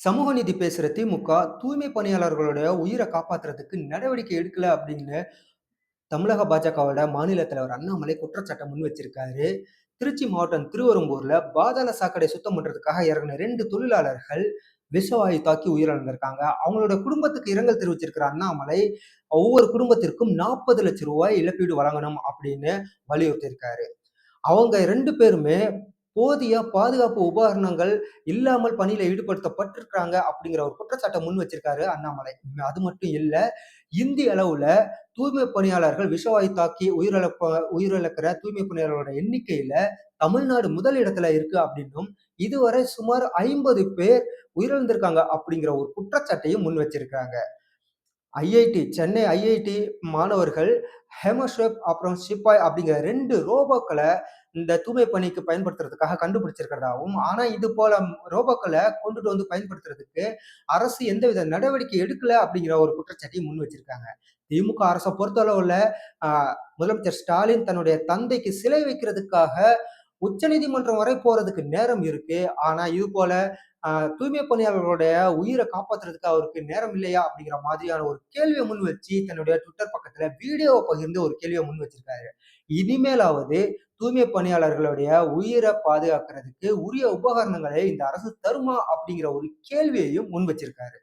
சமூக நீதி பேசுற திமுக, தூய்மை பணியாளர்களுடைய உயிர காப்பாத்துறதுக்கு நடவடிக்கை எடுக்கல அப்படின்னு தமிழக பாஜகவோட மாநில தலைவர் அண்ணாமலை குற்றச்சாட்ட முன் வச்சிருக்காரு. திருச்சி மாவட்டம் திருவெறும்பூர்ல பாதாள சாக்கடை சுத்தம் பண்றதுக்காக இறங்குன 2 தொழிலாளர்கள் விஷவாயு தாக்கி உயிரிழந்திருக்காங்க. அவங்களோட குடும்பத்துக்கு இரங்கல் தெரிவிச்சிருக்கிற அண்ணாமலை, ஒவ்வொரு குடும்பத்திற்கும் ரூ. 40,00,000 இழப்பீடு வழங்கணும் அப்படின்னு வலியுறுத்தியிருக்காரு. அவங்க 2 பேருமே போதிய பாதுகாப்பு உபகரணங்கள் இல்லாமல் பணியில ஈடுபடுத்தப்பட்டிருக்காங்க அப்படிங்கிற ஒரு குற்றச்சாட்ட முன் வச்சிருக்காரு அண்ணாமலை. அது மட்டும் இல்ல, இந்திய அளவுல தூய்மை பணியாளர்கள் விஷவாயு தாக்கி உயிரிழக்கிற தூய்மை பணியாளர்களோட எண்ணிக்கையில தமிழ்நாடு முதல் இடத்துல இருக்கு அப்படின்னும், இதுவரை சுமார் 50 பேர் உயிரிழந்திருக்காங்க அப்படிங்கிற ஒரு குற்றச்சாட்டையும் முன் வச்சிருக்காங்க. சென்னை ஐஐடி மாணவர்கள் ஹெமோஷெப் அப்புறம் ஷிப்பாய் அப்படிங்கிற 2 ரோபோக்கள இந்த தூய்மை பணிக்கு பயன்படுத்துறதுக்காக கண்டுபிடிச்சிருக்கிறதாவும், ஆனா இது போல ரோபோக்கள கொண்டுட்டு வந்து பயன்படுத்துறதுக்கு அரசு எந்தவித நடவடிக்கை எடுக்கல அப்படிங்கிற ஒரு குற்றச்சாட்டையும் முன் வச்சிருக்காங்க. திமுக அரச பொறுத்தளவுல அ முதலமைச்சர் ஸ்டாலின் தன்னுடைய தந்தைக்கு சிலை வைக்கிறதுக்காக உச்சநீதிமன்றம் வரை போறதுக்கு நேரம் இருக்கு. ஆனா இது போல அ தூய்மை பணியாளர்களுடைய உயிர காப்பாத்துறதுக்கு அவருக்கு நேரம் இல்லையா? அப்படிங்கிற மாதிரியான ஒரு கேள்விய முன் வச்சு தன்னுடைய ட்விட்டர் பக்கத்துல வீடியோவ பகிர்ந்து ஒரு கேள்விய முன் வச்சிருக்காரு. இனிமேலாவது தூய்மை பணியாளர்களுடைய உயிர பாதுகாக்கிறதுக்கு உரிய உபகரணங்களை இந்த அரசு தருமா? அப்படிங்கிற ஒரு கேள்வியையும் முன் வச்சிருக்காரு.